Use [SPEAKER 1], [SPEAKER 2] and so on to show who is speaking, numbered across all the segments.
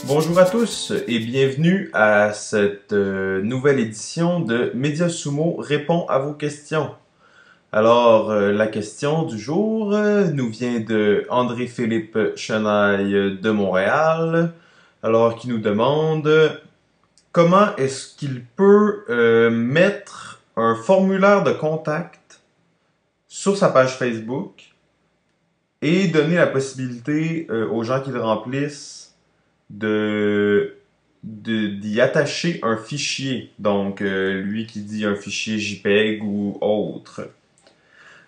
[SPEAKER 1] Bonjour à tous et bienvenue à cette nouvelle édition de Mediasumo répond à vos questions. Alors, la question du jour nous vient de André-Philippe Chenaille de Montréal, alors qui nous demande comment est-ce qu'il peut mettre un formulaire de contact sur sa page Facebook et donner la possibilité aux gens qui le remplissent d'y attacher un fichier. Donc, lui qui dit un fichier JPEG ou autre.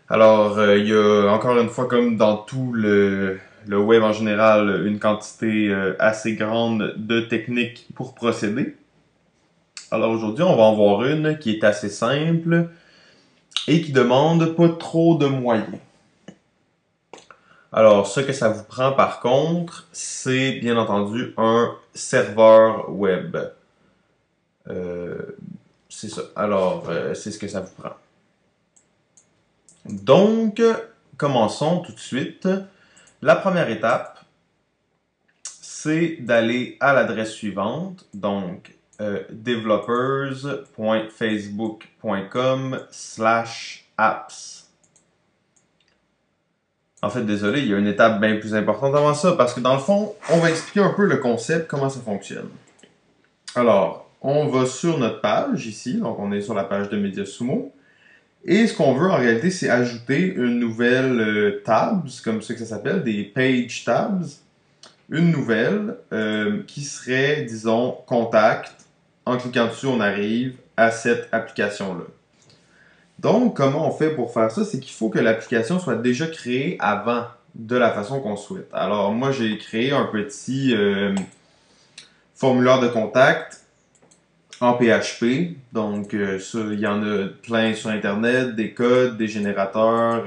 [SPEAKER 1] Alors, il y a encore une fois, comme dans tout le web en général, une quantité assez grande de techniques pour procéder. Alors aujourd'hui, on va en voir une qui est assez simple et qui demande pas trop de moyens. Alors, ce que ça vous prend par contre, c'est bien entendu un serveur web. C'est ça. Alors, c'est ce que ça vous prend. Donc, commençons tout de suite. La première étape, c'est d'aller à l'adresse suivante. Donc, developers.facebook.com/apps. En fait, désolé, il y a une étape bien plus importante avant ça, parce que dans le fond, on va expliquer un peu le concept, comment ça fonctionne. Alors, on va sur notre page ici, donc on est sur la page de Mediasumo, et ce qu'on veut en réalité, c'est ajouter une nouvelle tabs, comme ça que ça s'appelle, des page tabs, une nouvelle qui serait, disons, contact. En cliquant dessus, on arrive à cette application-là. Donc, comment on fait pour faire ça? C'est qu'il faut que l'application soit déjà créée avant, de la façon qu'on souhaite. Alors, moi, j'ai créé un petit formulaire de contact en PHP. Donc, ça, il y en a plein sur Internet, des codes, des générateurs.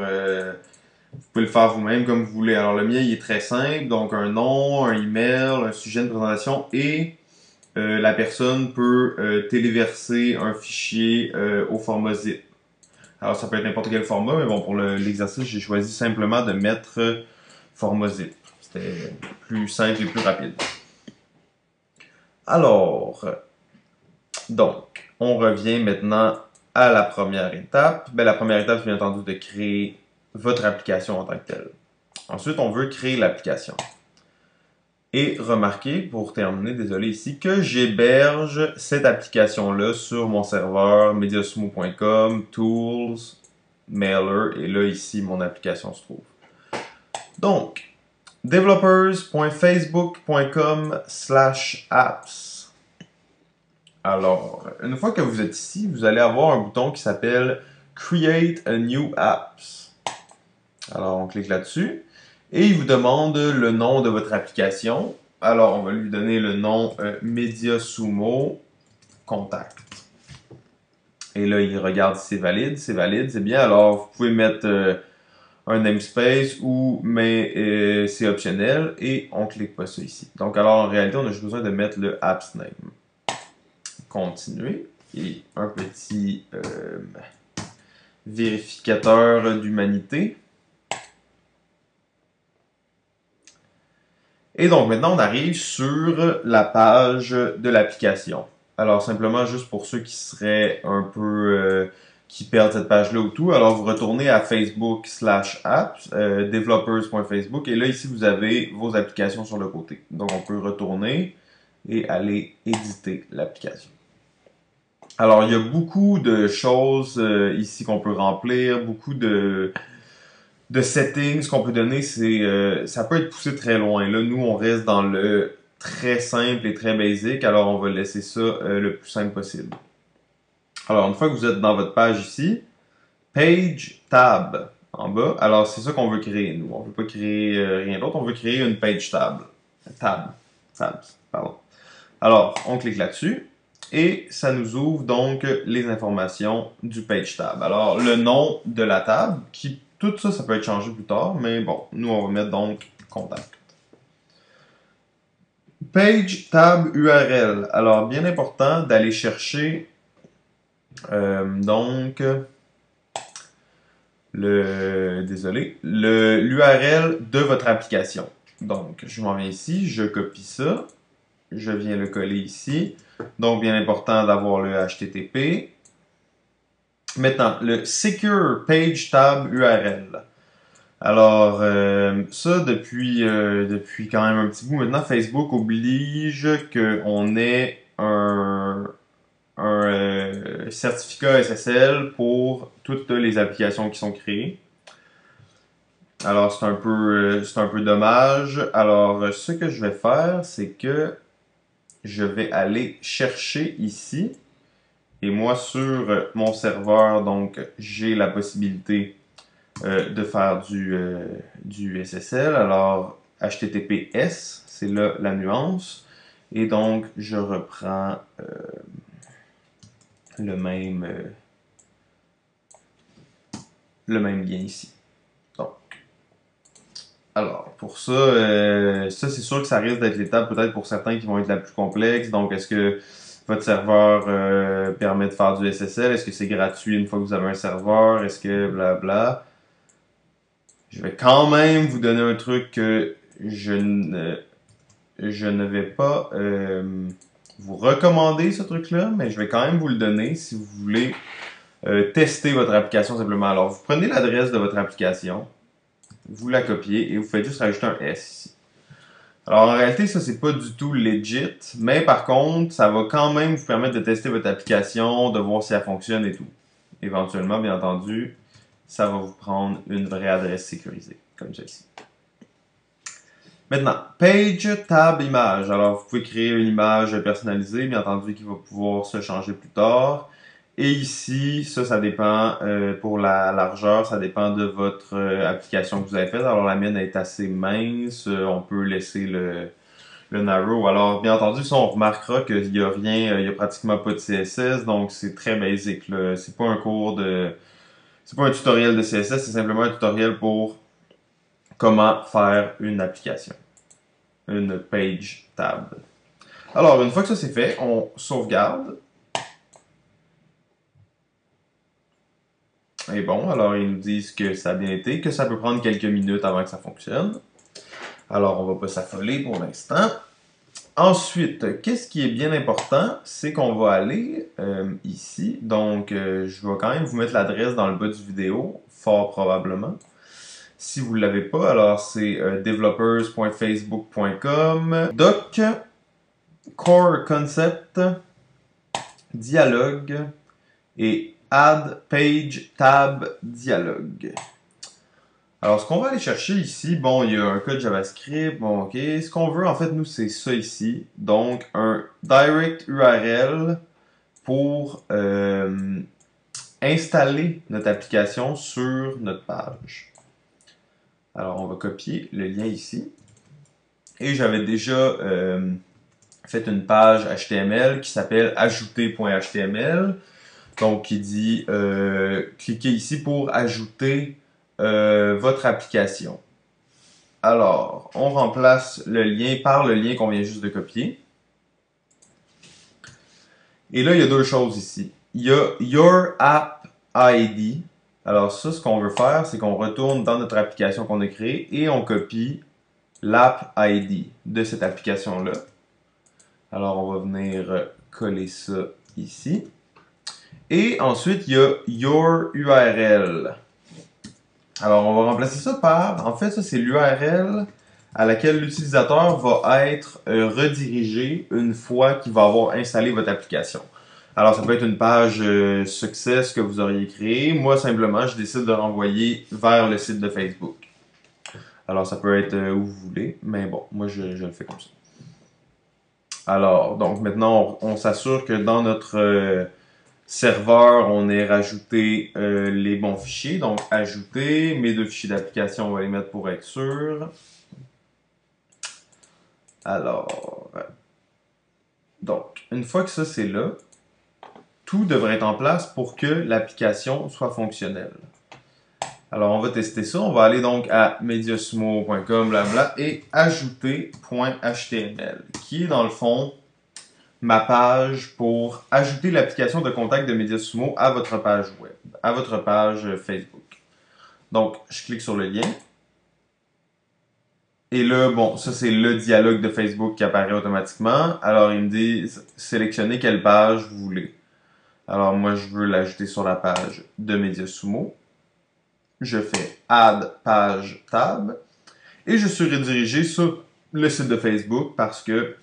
[SPEAKER 1] Vous pouvez le faire vous-même comme vous voulez. Alors, le mien, il est très simple. Donc, un nom, un email, un sujet de présentation et la personne peut téléverser un fichier au format zip. Alors, ça peut être n'importe quel format, mais bon, pour l'exercice, j'ai choisi simplement de mettre format zip. C'était plus simple et plus rapide. Alors, donc, on revient maintenant à la première étape. La première étape, c'est bien entendu de créer votre application en tant que telle. Ensuite, on veut créer l'application. Et remarquez, pour terminer, désolé ici, que j'héberge cette application-là sur mon serveur mediasumo.com, Tools, Mailer, et là, ici, mon application se trouve. Donc, developers.facebook.com/apps. Alors, une fois que vous êtes ici, vous allez avoir un bouton qui s'appelle Create a new apps. Alors, on clique là-dessus. Et il vous demande le nom de votre application. Alors, on va lui donner le nom Mediasumo Contact. Et là, il regarde si c'est valide. C'est valide, c'est bien. Alors, vous pouvez mettre un namespace mais c'est optionnel. Et on ne clique pas ça ici. Donc, alors, en réalité, on a juste besoin de mettre le apps name. Continuer. Et un petit vérificateur d'humanité. Et donc maintenant, on arrive sur la page de l'application. Alors simplement, juste pour ceux qui seraient un peu... qui perdent cette page-là ou tout, alors vous retournez à Facebook/apps, developers.facebook, et là ici vous avez vos applications sur le côté. Donc on peut retourner et aller éditer l'application. Alors il y a beaucoup de choses ici qu'on peut remplir, beaucoup de settings qu'on peut donner, ça peut être poussé très loin. Là, nous, on reste dans le très simple et très basic, alors on va laisser ça le plus simple possible. Alors, une fois que vous êtes dans votre page ici, Page Tab en bas, alors c'est ça qu'on veut créer, nous. On veut pas créer rien d'autre, on veut créer une Page Tab. Tabs, pardon. Alors, on clique là-dessus. Et ça nous ouvre donc les informations du Page Tab. Alors, le nom de la table, tout ça, ça peut être changé plus tard, mais bon, nous, on va mettre donc contact. Page Tab URL. Alors, bien important d'aller chercher donc l'URL de votre application. Donc, je m'en viens ici, je copie ça. je viens le coller ici. Donc, bien important d'avoir le HTTP. Maintenant, le Secure Page Tab URL. Alors, ça, depuis quand même un petit bout maintenant, Facebook oblige qu'on ait un certificat SSL pour toutes les applications qui sont créées. Alors, c'est un peu dommage. Alors, ce que je vais faire, c'est que je vais aller chercher ici. Et moi, sur mon serveur, donc, j'ai la possibilité de faire du SSL. Alors, HTTPS, c'est là la nuance. Et donc, je reprends le même lien ici. Donc, alors, pour ça, ça c'est sûr que ça risque d'être l'étape peut-être pour certains qui vont être la plus complexe. Donc, est-ce que votre serveur permet de faire du SSL? Est-ce que c'est gratuit une fois que vous avez un serveur? Est-ce que blabla? Je vais quand même vous donner un truc que je ne vais pas vous recommander ce truc-là, mais je vais quand même vous le donner si vous voulez tester votre application simplement. Alors, vous prenez l'adresse de votre application, vous la copiez et vous faites juste rajouter un S ici. Alors, en réalité, ça, c'est pas du tout legit, mais par contre, ça va quand même vous permettre de tester votre application, de voir si elle fonctionne et tout. Éventuellement, bien entendu, ça va vous prendre une vraie adresse sécurisée, comme celle-ci. Maintenant, page, tab, image. Alors, vous pouvez créer une image personnalisée, bien entendu, qui va pouvoir se changer plus tard. Et ici, ça dépend, pour la largeur, ça dépend de votre application que vous avez faite. Alors, la mienne est assez mince, on peut laisser le narrow. Alors, bien entendu, ça, on remarquera qu'il n'y a rien, il n'y a pratiquement pas de CSS, donc c'est très basique, là. C'est pas un cours de... C'est pas un tutoriel de CSS, c'est simplement un tutoriel pour comment faire une application. Une page tab. Alors, une fois que ça c'est fait, on sauvegarde. Et bon, alors ils nous disent que ça a bien été, que ça peut prendre quelques minutes avant que ça fonctionne. Alors, on va pas s'affoler pour l'instant. Ensuite, qu'est-ce qui est bien important, c'est qu'on va aller ici. Donc, je vais quand même vous mettre l'adresse dans le bas du vidéo, fort probablement. Si vous ne l'avez pas, alors c'est developers.facebook.com doc core concept dialogue et add page tab dialogue. Alors, ce qu'on va aller chercher ici, bon, il y a un code JavaScript, bon, ok. Ce qu'on veut, en fait, nous, c'est ça ici. Donc, un direct URL pour installer notre application sur notre page. Alors, on va copier le lien ici. Et j'avais déjà fait une page HTML qui s'appelle ajouter.html. Donc, qui dit cliquez ici pour ajouter votre application. Alors, on remplace le lien par le lien qu'on vient juste de copier. Et là, il y a deux choses ici. Il y a Your App ID. Alors ça, ce qu'on veut faire, c'est qu'on retourne dans notre application qu'on a créée et on copie l'App ID de cette application-là. Alors, on va venir coller ça ici. Et ensuite, il y a Your URL. Alors, on va remplacer ça par... En fait, ça, c'est l'URL à laquelle l'utilisateur va être redirigé une fois qu'il va avoir installé votre application. Alors, ça peut être une page Success que vous auriez créée. Moi, simplement, je décide de renvoyer vers le site de Facebook. Alors, ça peut être où vous voulez, mais bon, moi, je le fais comme ça. Alors, donc maintenant, on s'assure que dans notre serveur, on ait rajouté les bons fichiers. Donc, ajouter, mes deux fichiers d'application, on va les mettre pour être sûr. Alors, donc, une fois que ça c'est là, tout devrait être en place pour que l'application soit fonctionnelle. Alors, on va tester ça. On va aller donc à mediasumo.com, blabla, et ajouter.html, qui est dans le fond ma page pour ajouter l'application de contact de Mediasumo à votre page web, à votre page Facebook. Donc, je clique sur le lien. Et là, bon, ça c'est le dialogue de Facebook qui apparaît automatiquement. Alors il me dit sélectionnez quelle page vous voulez. Alors moi je veux l'ajouter sur la page de Mediasumo. Je fais Add page tab et je suis redirigé sur le site de Facebook parce que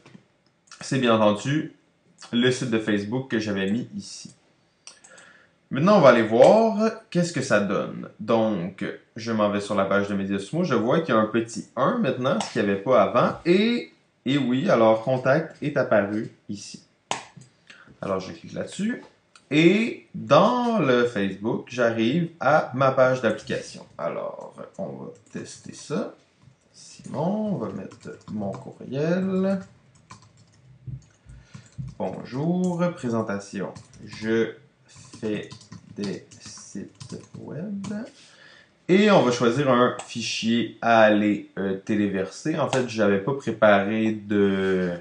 [SPEAKER 1] c'est bien entendu le site de Facebook que j'avais mis ici. Maintenant, on va aller voir qu'est-ce que ça donne. Donc, je m'en vais sur la page de Mediasumo. Je vois qu'il y a un petit 1 maintenant, ce qu'il n'y avait pas avant. Et oui, alors contact est apparu ici. Alors, je clique là-dessus. Et dans le Facebook, j'arrive à ma page d'application. Alors, on va tester ça. Simon, on va mettre mon courriel. Bonjour, présentation. Je fais des sites web. Et on va choisir un fichier à aller téléverser. En fait, je n'avais pas préparé de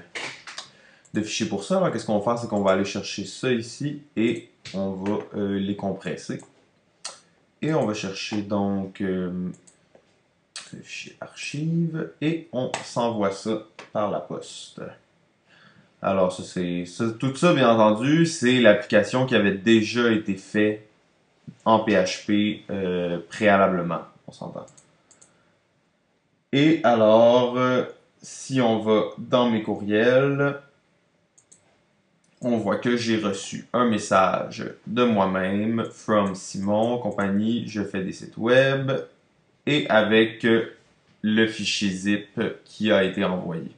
[SPEAKER 1] fichier pour ça. Alors, qu'est-ce qu'on va faire? C'est qu'on va aller chercher ça ici et on va les compresser. Et on va chercher donc le fichier archive et on s'envoie ça par la poste. Alors, tout ça, bien entendu, c'est l'application qui avait déjà été faite en PHP préalablement, on s'entend. Et alors, si on va dans mes courriels, on voit que j'ai reçu un message de moi-même, from Simon, compagnie, je fais des sites web, et avec le fichier zip qui a été envoyé.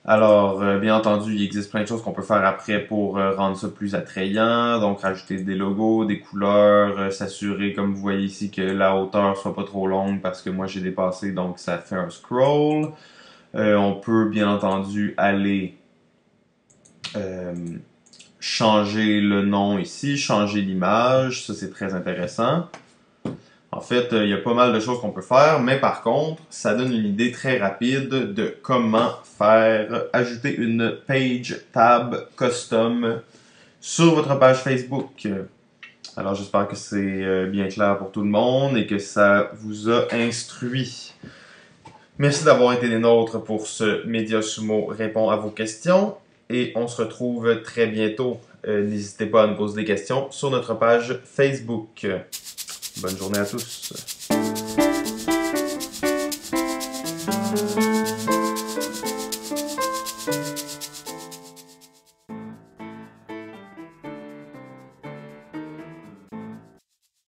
[SPEAKER 1] Alors, bien entendu, il existe plein de choses qu'on peut faire après pour rendre ça plus attrayant. Donc, rajouter des logos, des couleurs, s'assurer, comme vous voyez ici, que la hauteur soit pas trop longue parce que moi j'ai dépassé, donc ça fait un scroll. On peut, bien entendu, aller changer le nom ici, changer l'image. Ça, c'est très intéressant. En fait, il y a pas mal de choses qu'on peut faire, mais par contre, ça donne une idée très rapide de comment faire ajouter une page tab custom sur votre page Facebook. Alors, j'espère que c'est bien clair pour tout le monde et que ça vous a instruit. Merci d'avoir été des nôtres pour ce Mediasumo répond à vos questions et on se retrouve très bientôt. N'hésitez pas à nous poser des questions sur notre page Facebook. Bonne journée à tous.